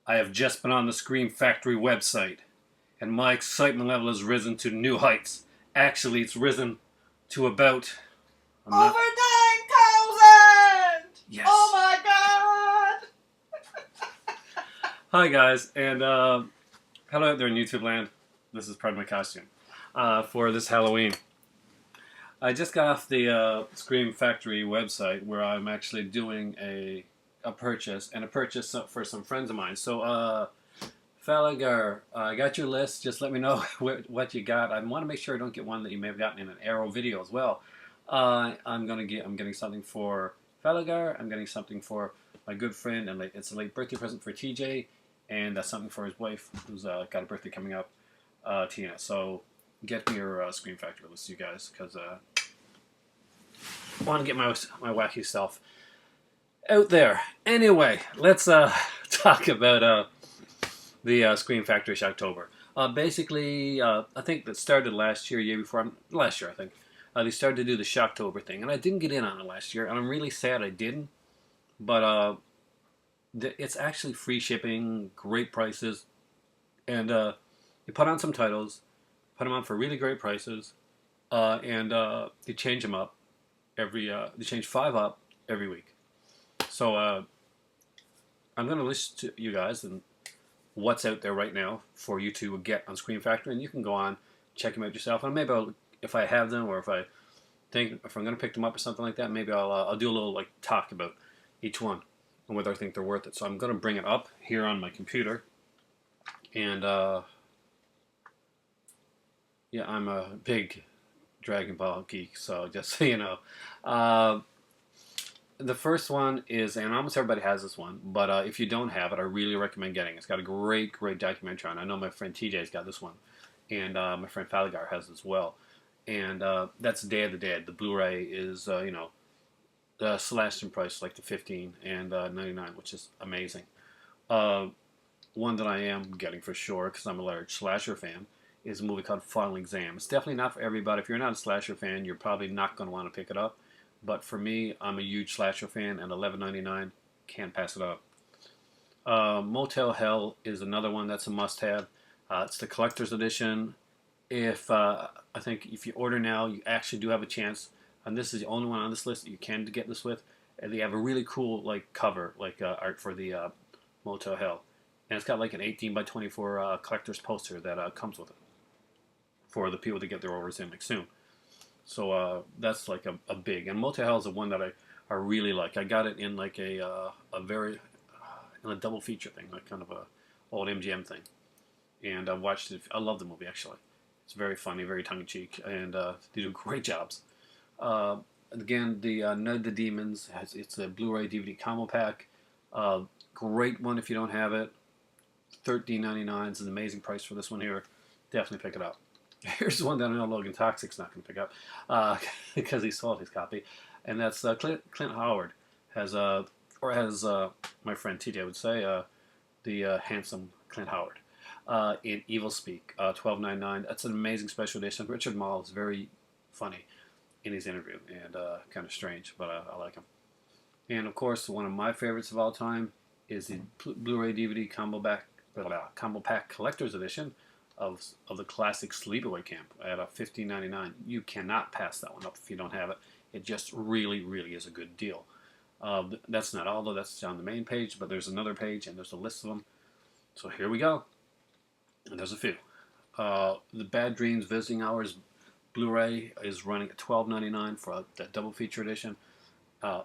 I have just been on the Scream Factory website, and my excitement level has risen to new heights. Actually, it's risen to about. I'm Over not. 9,000! Yes. Oh my god! Hi, guys, and hello out there in YouTube land. This is part of my costume for this Halloween. I just got off the Scream Factory website where I'm actually doing a purchase and a purchase for some friends of mine. So, Falagar, I got your list. Just let me know what you got. I want to make sure I don't get one that you may have gotten in an Arrow video as well. I'm getting something for Falagar. I'm getting something for my good friend, and it's a late birthday present for TJ, and that's something for his wife who's got a birthday coming up, Tina. So get me your Scream Factory list, you guys, because I want to get my wacky self out there. Anyway, let's talk about the Scream Factory Shocktober. Basically, I think that started last year before. Last year, I think. They started to do the Shocktober thing, and I didn't get in on it last year, and I'm really sad I didn't. But it's actually free shipping, great prices, and you put on some titles, put them on for really great prices, and you change them up you change 5 up every week. So I'm going to list to you guys and what's out there right now for you to get on Screen Factory, and you can go on check them out yourself. And maybe if I have them, or if I'm going to pick them up or something like that, maybe I'll do a little like talk about each one and whether I think they're worth it. So I'm going to bring it up here on my computer, and yeah, I'm a big Dragon Ball geek, so just so you know. Uh, the first one is, and almost everybody has this one, but if you don't have it, I really recommend getting it. It's got a great documentary on it. I know my friend TJ's got this one, and my friend Faligar has it as well. And that's Day of the Dead. The Blu-ray is, slashed in price, like the 15 and 99, which is amazing. Uh, One that I am getting for sure, because I'm a large slasher fan, is a movie called Final Exam. It's definitely not for everybody. If you're not a slasher fan, you're probably not going to want to pick it up. But for me, I'm a huge slasher fan, and $11.99 can't pass it up. Motel Hell is another one that's a must-have. It's the collector's edition. If I think if you order now, you actually do have a chance. And this is the only one on this list that you can get this with. And they have a really cool like cover, like art for the Motel Hell, and it's got like an 18 by 24 collector's poster that comes with it for the people to get their orders in like soon. So that's like a big. And Motel Hell is the one that I really like. I got it in like a very in a double feature thing, like kind of a old MGM thing. And I watched it. I love the movie actually. It's very funny, very tongue in cheek, and they do great jobs. Uh, Again, the Night of the Demons it's a Blu-ray DVD combo pack. Great one if you don't have it. $13.99 is an amazing price for this one here. Definitely pick it up. Here's one that I know Logan Toxic's not going to pick up because he sold his copy, and that's Clint Howard has or as my friend TJ would say, the handsome Clint Howard in Evil Speak, 12.99. That's an amazing special edition. Richard Mall is very funny in his interview and kind of strange, but I like him. And of course, one of my favorites of all time is the Blu-ray DVD combo pack collector's edition of the classic Sleepaway Camp at a $15.99. You cannot pass that one up if you don't have it. It just really is a good deal. That's not all though. That's on the main page, but there's another page and there's a list of them. So here we go. And there's a few. The Bad Dreams Visiting Hours Blu-ray is running at $12.99 for that double feature edition. Uh,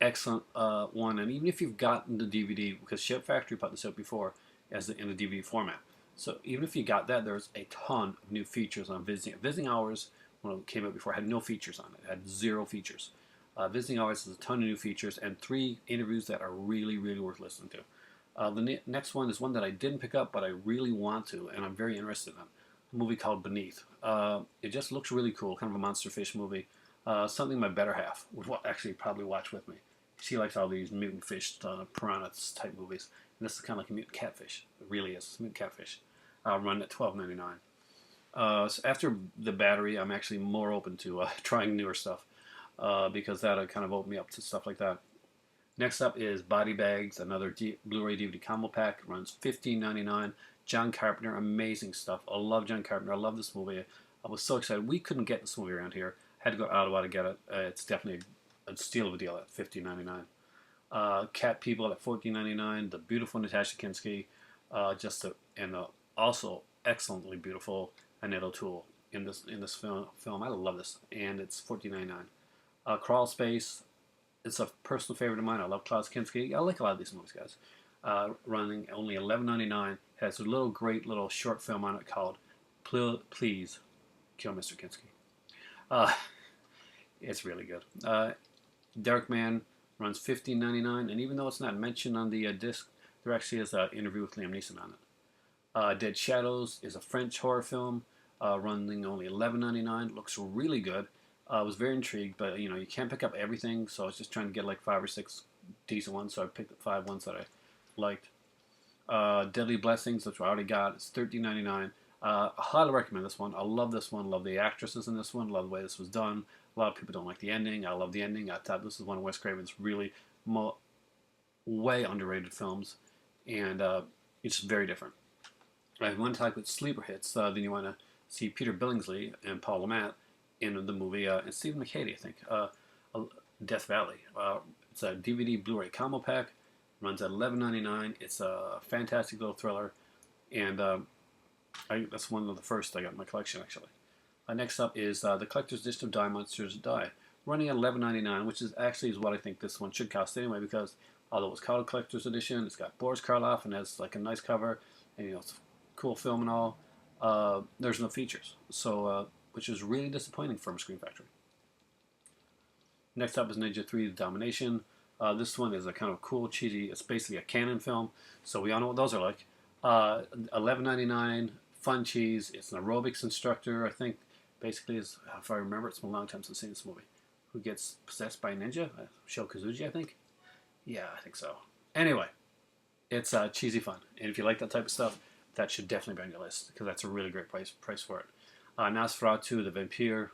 Excellent one, and even if you've gotten the DVD, because Ship Factory put this out before as in the DVD format, so even if you got that, there's a ton of new features on Visiting Hours. When it came out before, had no features on it. It had 0 features. Visiting Hours has a ton of new features and 3 interviews that are really worth listening to. The next one is one that I didn't pick up, but I really want to, and I'm very interested in. A movie called Beneath. It just looks really cool, kind of a monster fish movie. Something my better half would actually probably watch with me. She likes all these mutant fish, piranhas type movies, and this is kind of like a mutant catfish. It really is. It's a mutant catfish. Run at $12.99. So after the battery, I'm actually more open to trying newer stuff because that kind of opened me up to stuff like that. Next up is Body Bags, another Blu-ray DVD combo pack. It runs $15.99. John Carpenter, amazing stuff. I love John Carpenter. I love this movie. I was so excited. We couldn't get this movie around here. Had to go to Ottawa to get it. It's definitely a steal of a deal at $15.99. Cat People at $14.99. The beautiful Natasha Kinski, also excellently beautiful Annette O'Toole in this film. I love this, and it's $14.99. Crawl Space. It's a personal favorite of mine. I love Klaus Kinski. I like a lot of these movies, guys. Running only $11.99. Has a great little short film on it called "Please Kill Mr. Kinski." Uh, it's really good. Dark Man runs $15.99, and even though it's not mentioned on the disc, there actually is an interview with Liam Neeson on it. Dead Shadows is a French horror film, running only $11.99. Looks really good. I was very intrigued, but you can't pick up everything, so I was just trying to get like 5 or 6 decent ones. So I picked up 5 ones that I liked. Deadly Blessings, which I already got, it's $13.99. I highly recommend this one. I love this one. Love the actresses in this one. Love the way this was done. A lot of people don't like the ending. I love the ending. I thought this is one of Wes Craven's really way underrated films, and it's very different. If you want to talk about sleeper hits, then you want to see Peter Billingsley and Paul Lamont in the movie, and Stephen McHattie, I think, Death Valley. It's a DVD Blu-ray combo pack. Runs at $11.99. It's a fantastic little thriller, and that's one of the first I got in my collection, actually. Next up is the Collector's Edition of Die Monsters Die, running at $11.99, which is what I think this one should cost anyway, because although it's called a Collector's Edition, it's got Boris Karloff and has like a nice cover, and it's a cool film and all. There's no features, so which is really disappointing from Screen Factory. Next up is Ninja 3: The Domination. This one is a kind of cool, cheesy, it's basically a canon film, so we all know what those are like. $11.99, fun cheese. It's an aerobics instructor, I think, basically, is, if I remember, it's been a long time since I've seen this movie, who gets possessed by a ninja, Sho Kazuji, I think. Yeah, I think so. Anyway, it's cheesy fun, and if you like that type of stuff, that should definitely be on your list, because that's a really great price for it. Nosferatu, the vampire,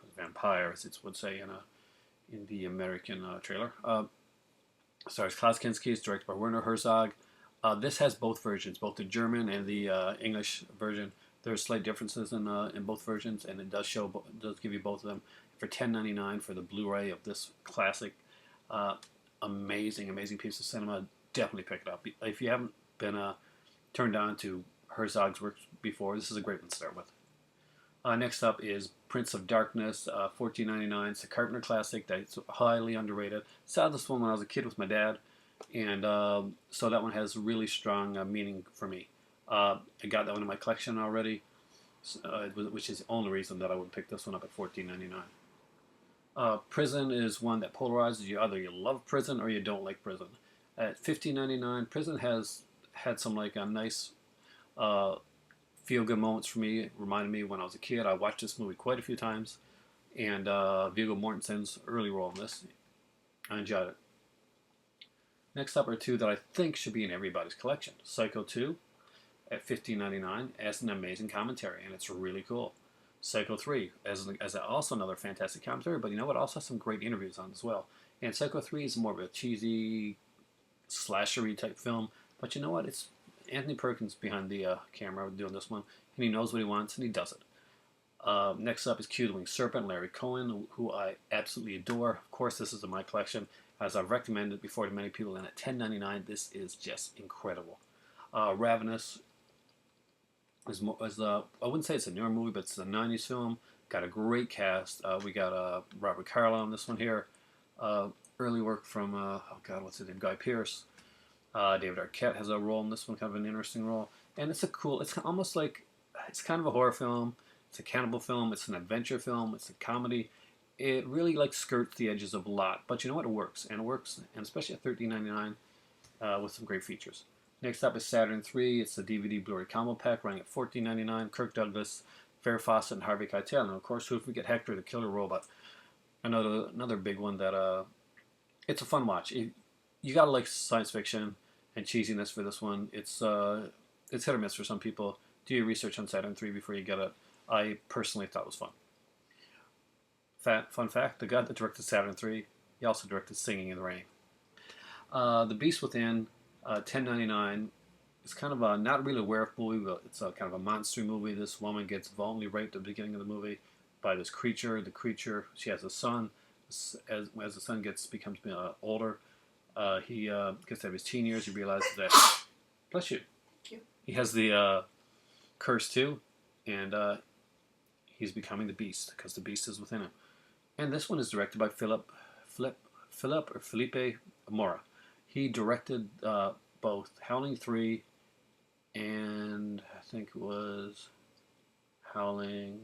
as it would say in the American trailer. Stars Klaus Kinski, is directed by Werner Herzog. This has both versions, both the German and the English version. There's slight differences in both versions, and it does give you both of them for $10.99 for the Blu-ray of this classic, amazing piece of cinema. Definitely pick it up if you haven't been turned on to Herzog's works before. This is a great one to start with. Next up is Prince of Darkness, $14.99. It's a Carpenter classic that's highly underrated. Saw this one when I was a kid with my dad, and so that one has really strong meaning for me. I got that one in my collection already, which is the only reason that I would pick this one up at $14.99. Prison is one that polarizes you. Either you love Prison or you don't like Prison. At $15.99, Prison has had some like a nice feel-good moments for me. It reminded me when I was a kid. I watched this movie quite a few times, and Viggo Mortensen's early role in this, I enjoyed it. Next up are two that I think should be in everybody's collection. Psycho 2 at $15.99 as an amazing commentary, and it's really cool. Psycho 3 as also another fantastic commentary, but you know what? Also has some great interviews on it as well. And Psycho 3 is more of a cheesy, slashery type film, but you know what? It's Anthony Perkins behind the camera doing this one, and he knows what he wants, and he does it. Next up is Q the Winged Serpent, Larry Cohen, who I absolutely adore. Of course, this is in my collection, as I've recommended before to many people, and at $10.99, this is just incredible. Ravenous is I wouldn't say it's a newer movie, but it's a 90s film. Got a great cast. We got Robert Carlyle on this one here. Early work from, what's his name? Guy Pearce. David Arquette has a role in this one, kind of an interesting role. And it's almost like, it's kind of a horror film. It's a cannibal film. It's an adventure film. It's a comedy. It really like skirts the edges of a lot. But you know what? It works. And especially at $13.99 with some great features. Next up is Saturn 3. It's a DVD Blu-ray combo pack running at $14.99. Kirk Douglas, Farrah Fawcett, and Harvey Keitel. And of course, who forget Hector the Killer Robot? Another big one that it's a fun watch. You gotta like science fiction and cheesiness for this one. It's hit or miss for some people. Do your research on Saturn 3 before you get it. I personally thought it was fun. Fun fact: the guy that directed Saturn 3, he also directed Singing in the Rain. The Beast Within, 10.99. It's kind of a not really a werewolf movie, but it's a kind of a monster movie. This woman gets violently raped at the beginning of the movie by this creature. The creature, she has a son. As the son becomes older, he gets to have his teen years. He realizes that, bless you, Thank you. he has the curse too, and he's becoming the Beast because the Beast is within him. And this one is directed by Felipe Mora. He directed both Howling 3 and I think it was Howling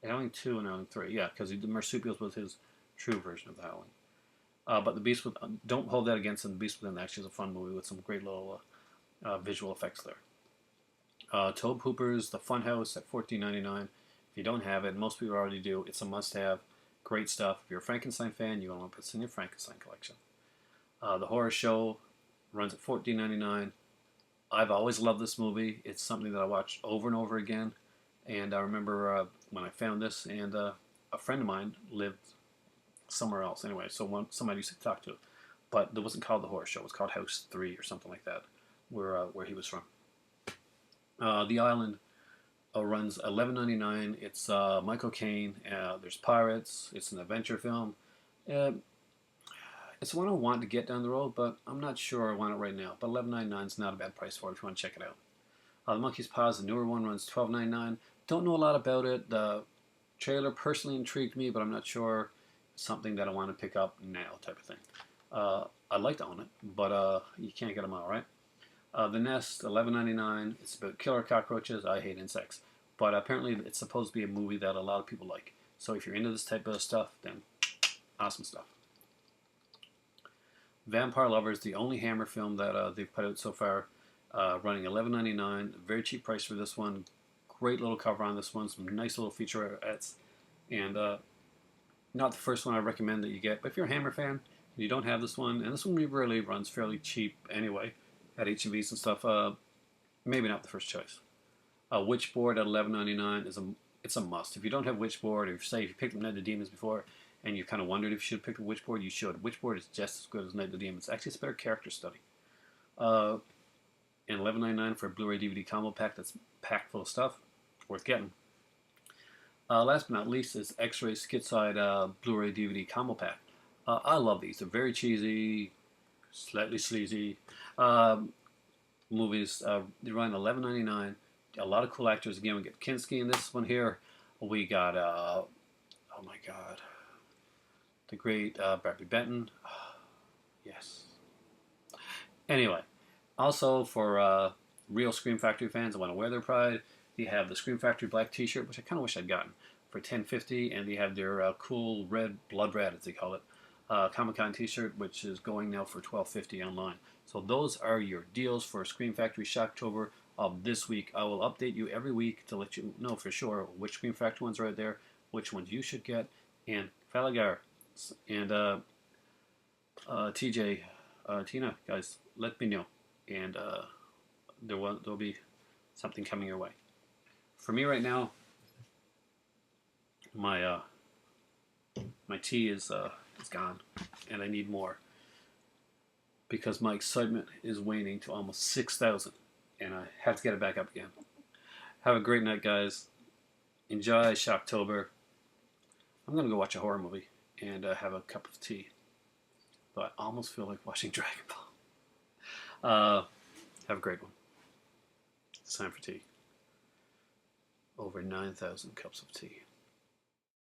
2 and Howling 3. Yeah, because the Marsupials was his true version of the Howling. But the Beast with don't hold that against him. The Beast Within actually is a fun movie with some great little visual effects there. Tobe Hooper's The Funhouse at $14.99. If you don't have it, most people already do. It's a must-have. Great stuff. If you're a Frankenstein fan, you want to put this in your Frankenstein collection. The Horror Show runs at $14.99. I've always loved this movie. It's something that I watched over and over again. And I remember when I found this, and a friend of mine lived somewhere else anyway, so somebody used to talk to. But it wasn't called The Horror Show. It was called House 3 or something like that, where he was from. The Island runs $11.99. It's Michael Caine. There's pirates. It's an adventure film. It's one I want to get down the road, but I'm not sure I want it right now. But $11.99 is not a bad price for it if you want to check it out. The Monkey's Paws, the newer one, runs $12.99. Don't know a lot about it. The trailer personally intrigued me, but I'm not sure it's something that I want to pick up now type of thing. I'd like to own it, but you can't get them all, right? The Nest, $11.99. It's about killer cockroaches. I hate insects. But apparently it's supposed to be a movie that a lot of people like. So if you're into this type of stuff, then awesome stuff. Vampire Lovers, the only Hammer film that they've put out so far, running $11.99. Very cheap price for this one. Great little cover on this one. Some nice little featurettes. And not the first one I recommend that you get. But if you're a Hammer fan and you don't have this one, and this one really runs fairly cheap anyway at H&Vs and stuff, maybe not the first choice. Witchboard at $11.99 it's a must. If you don't have Witchboard, or if you picked up Night of the Demons before, and you kind of wondered if you should pick a Witchboard, you should. Witchboard is just as good as Night of the Demons. Actually, it's a better character study. And $11.99 for a Blu-ray DVD combo pack that's packed full of stuff. Worth getting. Last but not least is X-Ray Skitside Blu-ray DVD combo pack. I love these. They're very cheesy, slightly sleazy movies. They run $11.99. A lot of cool actors. Again, we get Kinski in this one here. We got, oh my God, the great Bradley Benton. Yes. Anyway, also for real Scream Factory fans that want to wear their pride, they have the Scream Factory black T-shirt, which I kind of wish I'd gotten, for $10.50, and they have their cool red blood red, as they call it, Comic-Con T-shirt, which is going now for $12.50 online. So those are your deals for Scream Factory Shocktober of this week. I will update you every week to let you know for sure which Scream Factory ones are out there, which ones you should get, and Falagar and TJ, Tina, guys, let me know, and there'll be something coming your way. For me right now, my tea is gone, and I need more because my excitement is waning to almost 6,000, and I have to get it back up again. Have a great night, guys. Enjoy Shocktober. I'm gonna go watch a horror movie and have a cup of tea, though I almost feel like watching Dragon Ball. Have a great one. It's time for tea. Over 9,000 cups of tea.